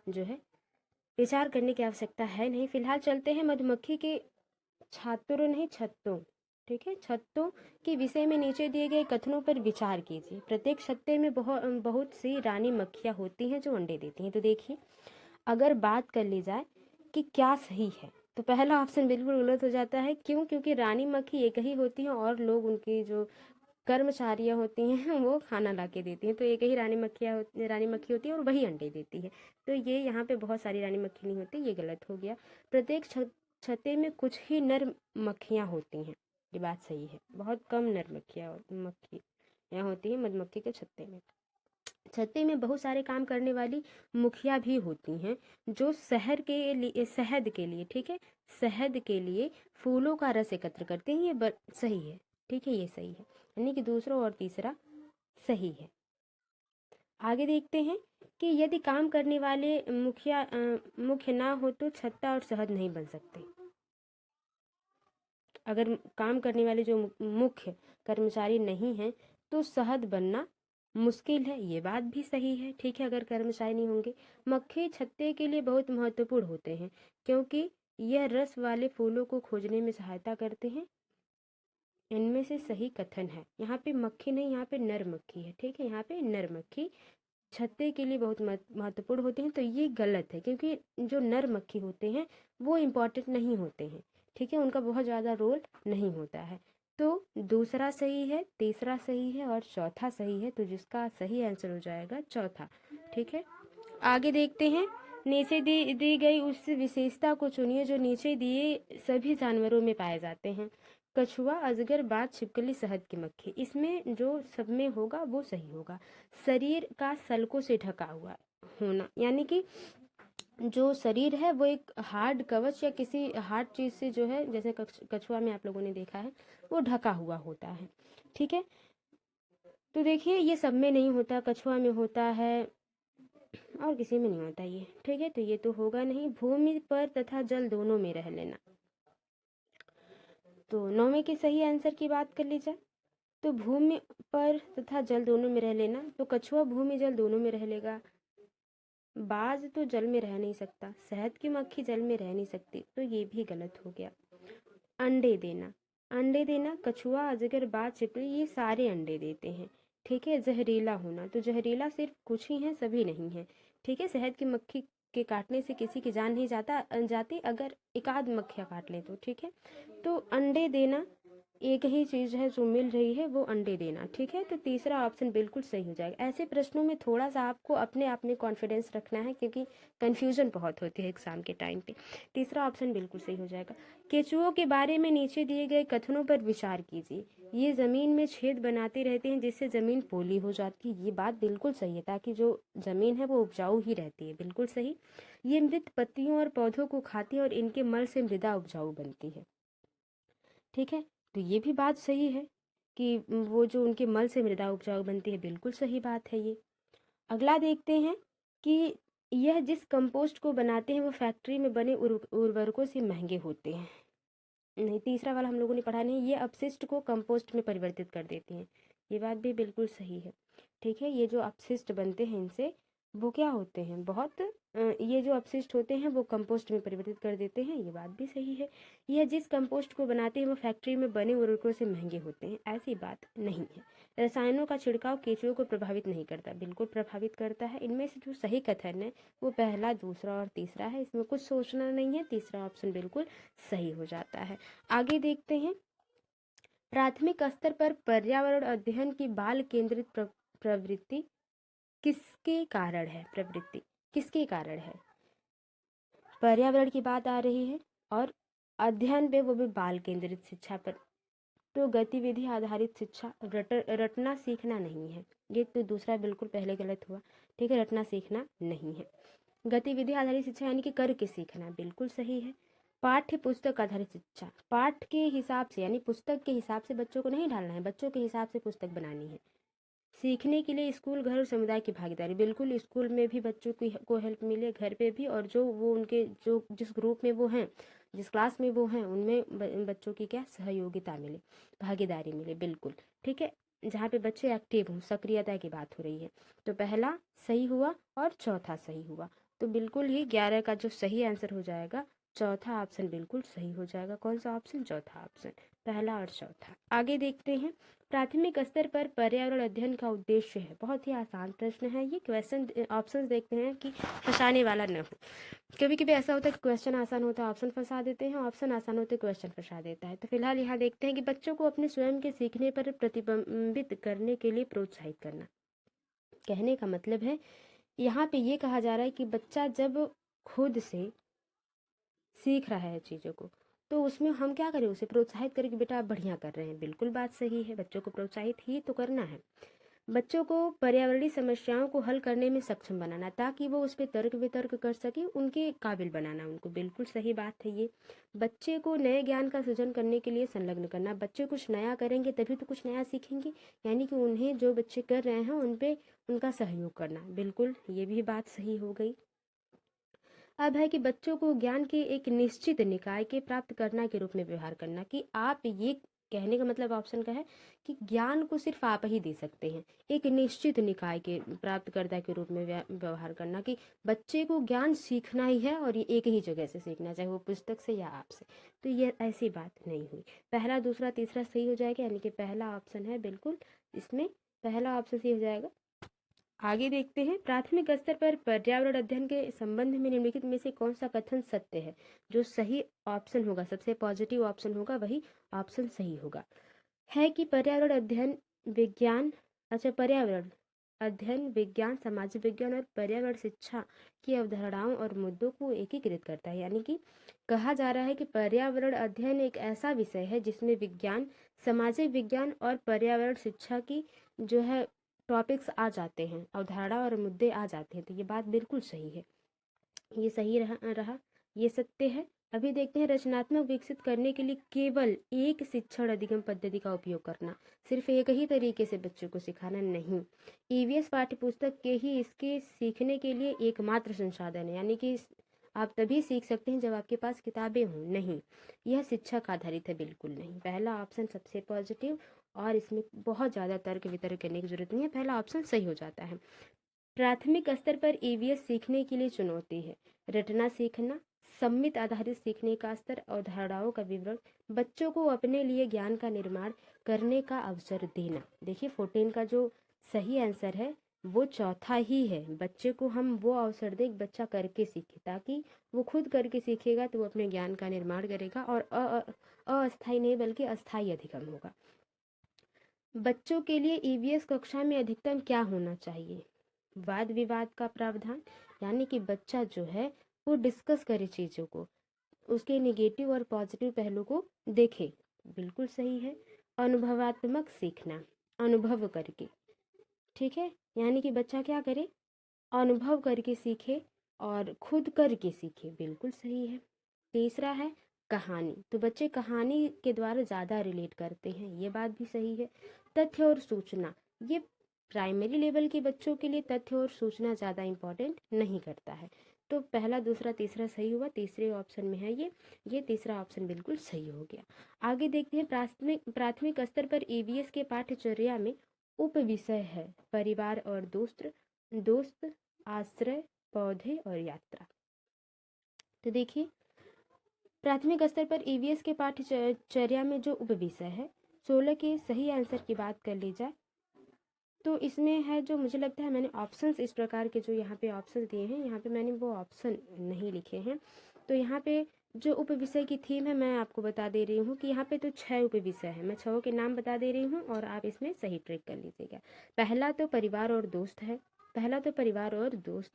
जो है विचार करने की आवश्यकता है नहीं। फिलहाल चलते हैं मधुमक्खी के छात्रों नहीं छत्तों, ठीक है, छत्तों के विषय में नीचे दिए गए कथनों पर विचार कीजिए। प्रत्येक छत्ते में बहुत बहुत सी रानी मक्खियाँ होती हैं जो अंडे देती हैं। तो देखिए, अगर बात कर ली जाए कि क्या सही है, तो पहला ऑप्शन बिल्कुल गलत हो जाता है। क्यों? क्योंकि रानी मक्खी एक ही होती है और लोग उनकी जो कर्मचारियाँ होती हैं वो खाना ला के देती हैं। तो एक ही रानी मक्खी होती है और वही अंडे देती है। तो ये यहाँ पे बहुत सारी रानी मक्खी नहीं होती, ये गलत हो गया। प्रत्येक छत्ते में कुछ ही नर मक्खियाँ होती हैं, ये बात सही है। बहुत कम नर मक्खियाँ होती हैं मधुमक्खी के छत्ते में। छत्ते में बहुत सारे काम करने वाली मुखिया भी होती हैं जो शहद के लिए, ठीक है, शहद के लिए फूलों का रस एकत्र करते हैं। ये सही है, ठीक है, ये सही है, यानी कि दूसरा और तीसरा सही है। आगे देखते हैं कि यदि काम करने वाले मुख्य ना हो तो छत्ता और शहद नहीं बन सकते। अगर काम करने वाले जो मुख्य कर्मचारी नहीं हैं तो शहद बनना मुश्किल है, ये बात भी सही है, ठीक है, अगर कर्मचारी नहीं होंगे। मक्खी छत्ते के लिए बहुत महत्वपूर्ण होते हैं क्योंकि यह रस वाले फूलों को खोजने में सहायता करते हैं। इनमें से सही कथन है, यहाँ पे मक्खी नहीं, यहाँ पे नर मक्खी है, ठीक है, यहाँ पे नर मक्खी छत्ते के लिए बहुत महत्वपूर्ण होते हैं। तो ये गलत है क्योंकि जो नर मक्खी होते हैं वो इम्पॉर्टेंट नहीं होते हैं, ठीक है, उनका बहुत ज़्यादा रोल नहीं होता है। तो दूसरा सही है, तीसरा सही है और चौथा सही है, तो जिसका सही आंसर हो जाएगा चौथा, ठीक है। आगे देखते हैं, नीचे दी गई उस विशेषता को चुनिए जो नीचे दिए सभी जानवरों में पाए जाते हैं। कछुआ, अजगर, बाज, छिपकली, शहद की मक्खी। इसमें जो सब में होगा वो सही होगा। शरीर का सल्कों से ढका हुआ होना, यानी कि जो शरीर है वो एक हार्ड कवच या किसी हार्ड चीज से जो है, जैसे कछुआ में आप लोगों ने देखा है, वो ढका हुआ होता है, ठीक है। तो देखिए, ये सब में नहीं होता, कछुआ में होता है और किसी में नहीं होता ये, ठीक है, तो ये तो होगा नहीं। भूमि पर तथा जल दोनों में रह लेना, तो 9वें के सही आंसर की बात कर ली जाए तो भूमि पर तथा जल दोनों में रह लेना, तो कछुआ भूमि जल दोनों में रह लेगा। बाज तो जल में रह नहीं सकता, शहद की मक्खी जल में रह नहीं सकती, तो ये भी गलत हो गया। अंडे देना, अंडे देना, कछुआ, अजगर, बाज, छिपकली ये सारे अंडे देते हैं, ठीक है। जहरीला होना, तो जहरीला सिर्फ कुछ ही हैं, सभी नहीं है, ठीक है। शहद की मक्खी के काटने से किसी की जान नहीं जाती, अगर एक आध मक्खियाँ काट ले तो, ठीक है। तो अंडे देना एक ही चीज़ है जो मिल रही है, वो अंडे देना, ठीक है। तो तीसरा ऑप्शन बिल्कुल सही हो जाएगा। ऐसे प्रश्नों में थोड़ा सा आपको अपने आप में कॉन्फिडेंस रखना है क्योंकि कन्फ्यूजन बहुत होती है एग्जाम के टाइम पे। तीसरा ऑप्शन बिल्कुल सही हो जाएगा। केचुओं के बारे में नीचे दिए गए कथनों पर विचार कीजिए। ये ज़मीन में छेद बनाते रहते हैं जिससे ज़मीन पोली हो जाती है, ये बात बिल्कुल सही है, ताकि जो ज़मीन है वो उपजाऊ ही रहती है, बिल्कुल सही। ये मृत पत्तियों और पौधों को खाती है और इनके मल से मृदा उपजाऊ बनती है, ठीक है। तो ये भी बात सही है कि वो जो उनके मल से मृदा उपजाऊ बनती है, बिल्कुल सही बात है ये। अगला देखते हैं कि यह जिस कंपोस्ट को बनाते हैं वो फैक्ट्री में बने उर्वरकों से महंगे होते हैं। नहीं, तीसरा वाला हम लोगों ने पढ़ा नहीं, ये अपशिष्ट को कंपोस्ट में परिवर्तित कर देती हैं, ये बात भी बिल्कुल सही है, ठीक है। ये जो अपशिष्ट बनते हैं इनसे वो क्या होते हैं, बहुत ये जो अपशिष्ट होते हैं वो कंपोस्ट में परिवर्तित कर देते हैं, ये बात भी सही है। यह जिस कंपोस्ट को बनाते हैं वो फैक्ट्री में बने उर्वरकों से महंगे होते हैं, ऐसी बात नहीं है। रसायनों का छिड़काव केंचुओं को प्रभावित नहीं करता, बिल्कुल प्रभावित करता है। इनमें से जो सही कथन है वो पहला, दूसरा और तीसरा है, इसमें कुछ सोचना नहीं है, तीसरा ऑप्शन बिल्कुल सही हो जाता है। आगे देखते हैं, प्राथमिक स्तर पर पर्यावरण अध्ययन की बाल केंद्रित प्रवृत्ति किसके कारण है? प्रवृत्ति किसके कारण है? पर्यावरण की बात आ रही है और अध्ययन पे, वो भी बाल केंद्रित शिक्षा पर। तो गतिविधि आधारित शिक्षा रटना सीखना नहीं है, ये तो दूसरा बिल्कुल पहले गलत हुआ, ठीक है, रटना सीखना नहीं है। गतिविधि आधारित शिक्षा यानी कि करके सीखना, बिल्कुल सही है। पाठ्य पुस्तक आधारित शिक्षा, पाठ के हिसाब से यानी पुस्तक के हिसाब से बच्चों को नहीं ढालना है, बच्चों के हिसाब से पुस्तक बनानी है, सीखने के लिए स्कूल, घर और समुदाय की भागीदारी। बिल्कुल, स्कूल में भी बच्चों को हेल्प मिले, घर पे भी, और जो वो उनके जो जिस ग्रुप में वो हैं, जिस क्लास में वो हैं, उनमें बच्चों की क्या सहयोगिता मिले, भागीदारी मिले। बिल्कुल ठीक है, जहाँ पे बच्चे एक्टिव हों, सक्रियता की बात हो रही है। तो पहला सही हुआ और चौथा सही हुआ। तो बिल्कुल ही 11 का जो सही आंसर हो जाएगा, चौथा ऑप्शन बिल्कुल सही हो जाएगा। कौन सा ऑप्शन? चौथा ऑप्शन, पहला और चौथा। आगे देखते हैं, प्राथमिक स्तर पर पर्यावरण अध्ययन का उद्देश्य है। बहुत ही आसान प्रश्न है ये। क्वेश्चन ऑप्शन देखते हैं कि फंसाने वाला न हो। कभी कभी ऐसा होता है कि क्वेश्चन आसान होता है, ऑप्शन फंसा देते हैं, ऑप्शन आसान होते हैं, क्वेश्चन फंसा देता है। तो फिलहाल यहाँ देखते हैं कि बच्चों को अपने स्वयं के सीखने पर प्रतिबिंबित करने के लिए प्रोत्साहित करना। कहने का मतलब है, यहाँ पे ये कहा जा रहा है कि बच्चा जब खुद से सीख रहा है चीज़ों को, तो उसमें हम क्या करें? उसे प्रोत्साहित करें कि बेटा आप बढ़िया कर रहे हैं। बिल्कुल बात सही है, बच्चों को प्रोत्साहित ही तो करना है। बच्चों को पर्यावरणीय समस्याओं को हल करने में सक्षम बनाना, ताकि वो उस पर तर्क वितर्क कर सके, उनके काबिल बनाना उनको। बिल्कुल सही बात है ये। बच्चे को नए ज्ञान का सृजन करने के लिए संलग्न करना। बच्चे कुछ नया करेंगे तभी तो कुछ नया सीखेंगे, यानी कि उन्हें जो बच्चे कर रहे हैं उन पे उनका सहयोग करना। बिल्कुल ये भी बात सही हो गई। अब है कि बच्चों को ज्ञान के एक निश्चित निकाय के प्राप्त करना के रूप में व्यवहार करना, कि आप ये कहने का मतलब ऑप्शन का है कि ज्ञान को सिर्फ आप ही दे सकते हैं, एक निश्चित निकाय के प्राप्तकर्ता के रूप में व्यवहार करना, कि बच्चे को ज्ञान सीखना ही है और ये एक ही जगह से सीखना, चाहे वो पुस्तक से या आपसे। तो ये ऐसी बात नहीं हुई। पहला, दूसरा, तीसरा सही हो जाएगा, यानी कि पहला ऑप्शन है बिल्कुल, इसमें पहला ऑप्शन सही हो जाएगा। आगे देखते हैं, प्राथमिक स्तर पर पर्यावरण अध्ययन के संबंध में निम्नलिखित में से कौन सा कथन सत्य है? जो सही ऑप्शन होगा, सबसे पॉजिटिव ऑप्शन होगा, वही ऑप्शन सही होगा। है कि पर्यावरण अध्ययन विज्ञान, अच्छा, पर्यावरण अध्ययन विज्ञान, सामाजिक विज्ञान और पर्यावरण शिक्षा की अवधारणाओं और मुद्दों को एकीकृत करता है। यानी कि कहा जा रहा है कि पर्यावरण अध्ययन एक ऐसा विषय है जिसमें विज्ञान, सामाजिक विज्ञान और पर्यावरण शिक्षा की जो है टॉपिक्स आ जाते हैं, अवधारणा और मुद्दे आ जाते हैं। तो ये बात बिल्कुल सही है, ये सही रहा, ये सत्य है। अभी देखते हैं, रचनात्मक विकसित करने के लिए केवल एक शिक्षण अधिगम पद्धति का उपयोग करना, सिर्फ एक ही तरीके से बच्चों को सिखाना नहीं। ईवीएस पाठ्यपुस्तक के ही इसके सीखने के लिए एकमात्र संसाधन है, यानी कि आप तभी सीख सकते हैं जब आपके पास किताबें हों। नहीं, यह शिक्षक आधारित है, बिल्कुल नहीं। पहला ऑप्शन सबसे पॉजिटिव, और इसमें बहुत ज़्यादा तर्क वितर्क करने की जरूरत नहीं है, पहला ऑप्शन सही हो जाता है। प्राथमिक स्तर पर ईवीएस सीखने के लिए चुनौती है, रटना सीखना, सम्मित आधारित सीखने का स्तर, अवधारणाओं का विवरण, बच्चों को अपने लिए ज्ञान का निर्माण करने का अवसर देना। देखिए 14 का जो सही आंसर है वो चौथा ही है। बच्चे को हम वो अवसर दें, बच्चा करके सीखे, ताकि वो खुद करके सीखेगा तो वो अपने ज्ञान का निर्माण करेगा, और अस्थायी नहीं बल्कि अस्थायी अधिगम होगा। बच्चों के लिए ईवीएस कक्षा में अधिकतम क्या होना चाहिए? वाद विवाद का प्रावधान, यानी कि बच्चा जो है वो डिस्कस करे चीज़ों को, उसके नेगेटिव और पॉजिटिव पहलू को देखे, बिल्कुल सही है। अनुभवात्मक सीखना, अनुभव करके, ठीक है, यानी कि बच्चा क्या करे? अनुभव करके सीखे और खुद करके सीखे, बिल्कुल सही है। तीसरा है कहानी, तो बच्चे कहानी के द्वारा ज़्यादा रिलेट करते हैं, ये बात भी सही है। तथ्य और सूचना, ये प्राइमरी लेवल के बच्चों के लिए तथ्य और सूचना ज़्यादा इम्पोर्टेंट नहीं करता है। तो पहला, दूसरा, तीसरा सही हुआ, तीसरे ऑप्शन में है ये तीसरा ऑप्शन बिल्कुल सही हो गया। आगे देखते हैं, प्राथमिक स्तर पर ईवीएस के पाठ्यचर्या में उप विषय है परिवार और दोस्त, आश्रय, पौधे और यात्रा। तो देखिए, प्राथमिक स्तर पर ईवीएस के पाठ्यचर्या में जो उप विषय है, 16 के सही आंसर की बात कर ली जाए तो इसमें है, जो मुझे लगता है मैंने ऑप्शंस इस प्रकार के जो यहाँ पे ऑप्शंस दिए हैं, यहाँ पे मैंने वो ऑप्शन नहीं लिखे हैं। तो यहाँ पे जो उप विषय की थीम है मैं आपको बता दे रही हूँ कि यहाँ पे तो 6 उप विषय है, मैं 6 के नाम बता दे रही हूँ और आप इसमें सही ट्रिक कर लीजिएगा। पहला तो परिवार और दोस्त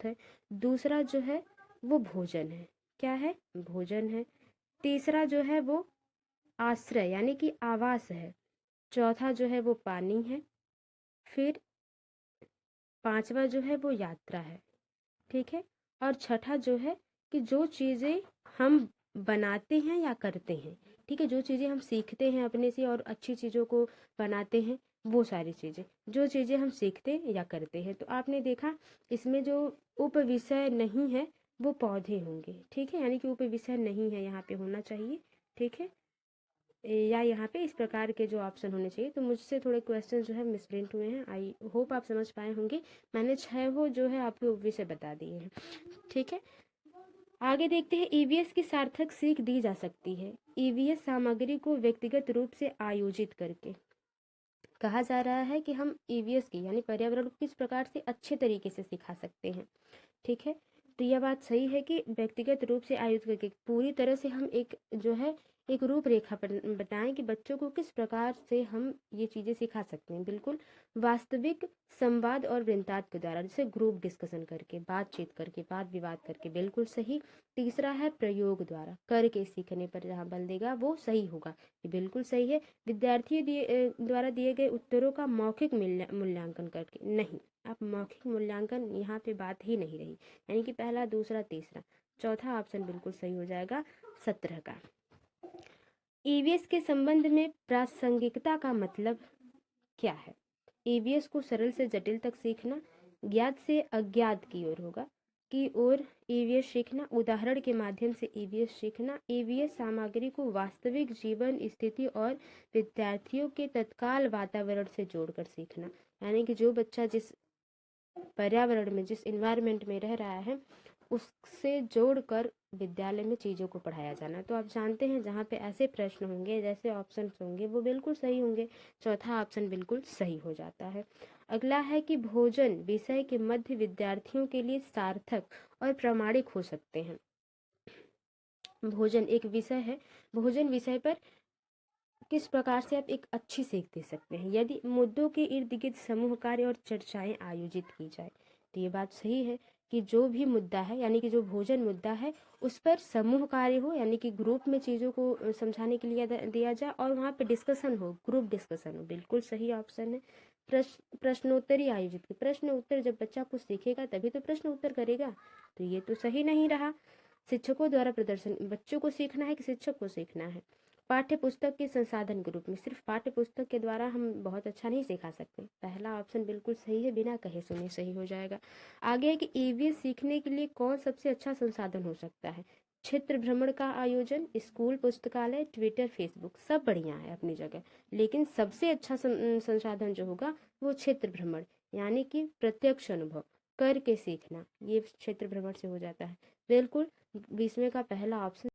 है, दूसरा जो है वो भोजन है, क्या है? भोजन है। तीसरा जो है वो आश्रय यानी कि आवास है। चौथा जो है वो पानी है। फिर पांचवा जो है वो यात्रा है, ठीक है। और छठा जो है कि जो चीज़ें हम बनाते हैं या करते हैं, ठीक है, जो चीज़ें हम सीखते हैं अपने से और अच्छी चीज़ों को बनाते हैं, वो सारी चीज़ें, जो चीज़ें हम सीखते या करते हैं। तो आपने देखा इसमें जो उपविषय नहीं है वो पौधे होंगे, ठीक है, यानी कि उपविषय नहीं है यहाँ पे होना चाहिए, ठीक है, या यहाँ पे इस प्रकार के जो ऑप्शन होने चाहिए। तो मुझसे थोड़े क्वेश्चन जो है मिसप्रिंट हुए हैं, आई होप आप समझ पाए होंगे। मैंने 6 वो जो है आपके उपविषय बता दिए हैं, ठीक है। आगे देखते हैं, ईवीएस की सार्थक सीख दी जा सकती है। ईवीएस सामग्री को व्यक्तिगत रूप से आयोजित करके। कहा जा रहा है कि हम ईवीएस की यानी पर्यावरण को किस प्रकार से अच्छे तरीके से सिखा सकते हैं, ठीक है। तो यह बात सही है कि व्यक्तिगत रूप से आयोजित करके पूरी तरह से हम एक जो है एक रूपरेखा बताएं कि बच्चों को किस प्रकार से हम ये चीज़ें सिखा सकते हैं। बिल्कुल वास्तविक संवाद और वृत्तांत के द्वारा, जैसे ग्रुप डिस्कशन करके, बातचीत करके, वाद विवाद करके, बिल्कुल सही। तीसरा है प्रयोग द्वारा, करके सीखने पर जहाँ बल देगा वो सही होगा, ये बिल्कुल सही है। विद्यार्थियों द्वारा दिए गए उत्तरों का मौखिक मूल्यांकन करके, नहीं, आप मौखिक मूल्यांकन यहाँ पे बात ही नहीं रही, यानी कि पहला, दूसरा, तीसरा, चौथा ऑप्शन बिल्कुल सही हो जाएगा 17 का। ईवीएस के संबंध में प्रासंगिकता का मतलब क्या है? ईवीएस को सरल से जटिल तक सीखना, ज्ञात से अज्ञात की ओर होगा की ओर ईवीएस सीखना, उदाहरण के माध्यम से ईवीएस सीखना, ईवीएस सामग्री को वास्तविक जीवन स्थिति और विद्यार्थियों के तत्काल वातावरण से जोड़कर सीखना, यानी कि जो बच्चा जिस पर्यावरण में, जिस इन्वायरमेंट में रह रहा है उससे जोड़कर विद्यालय में चीज़ों को पढ़ाया जाना। तो आप जानते हैं जहाँ पे ऐसे प्रश्न होंगे, जैसे ऑप्शंस होंगे, वो बिल्कुल सही होंगे, चौथा ऑप्शन बिल्कुल सही हो जाता है। अगला है कि भोजन विषय के मध्य विद्यार्थियों के लिए सार्थक और प्रामाणिक हो सकते हैं। भोजन एक विषय है, भोजन विषय पर किस प्रकार से आप एक अच्छी सीख दे सकते हैं यदि मुद्दों के इर्द गिर्द समूह कार्य और चर्चाएं आयोजित की जाए। तो ये बात सही है कि जो भी मुद्दा है, यानी कि जो भोजन मुद्दा है उस पर समूह कार्य हो, यानी कि ग्रुप में चीज़ों को समझाने के लिए दिया जाए और वहाँ पे डिस्कशन हो, ग्रुप डिस्कशन हो, बिल्कुल सही ऑप्शन है। प्रश्नोत्तरी आयोजित की, प्रश्न उत्तर, जब बच्चा कुछ सीखेगा तभी तो प्रश्न उत्तर करेगा, तो ये तो सही नहीं रहा। शिक्षकों द्वारा प्रदर्शन, बच्चों को सीखना है कि शिक्षक को सीखना है। पाठ्य पुस्तक के संसाधन के रूप में, सिर्फ पाठ्य पुस्तक के द्वारा हम बहुत अच्छा नहीं सिखा सकते, पहला ऑप्शन बिल्कुल सही है, बिना कहे सुने सही हो जाएगा। आगे है कि ईवीएस सीखने के लिए कौन सबसे अच्छा संसाधन हो सकता है? क्षेत्र भ्रमण का आयोजन, स्कूल पुस्तकालय, ट्विटर, फेसबुक, सब बढ़िया है अपनी जगह, लेकिन सबसे अच्छा संसाधन जो होगा वो क्षेत्र भ्रमण, यानी कि प्रत्यक्ष अनुभव करके सीखना, ये क्षेत्र भ्रमण से हो जाता है। बिल्कुल 20वें का पहला ऑप्शन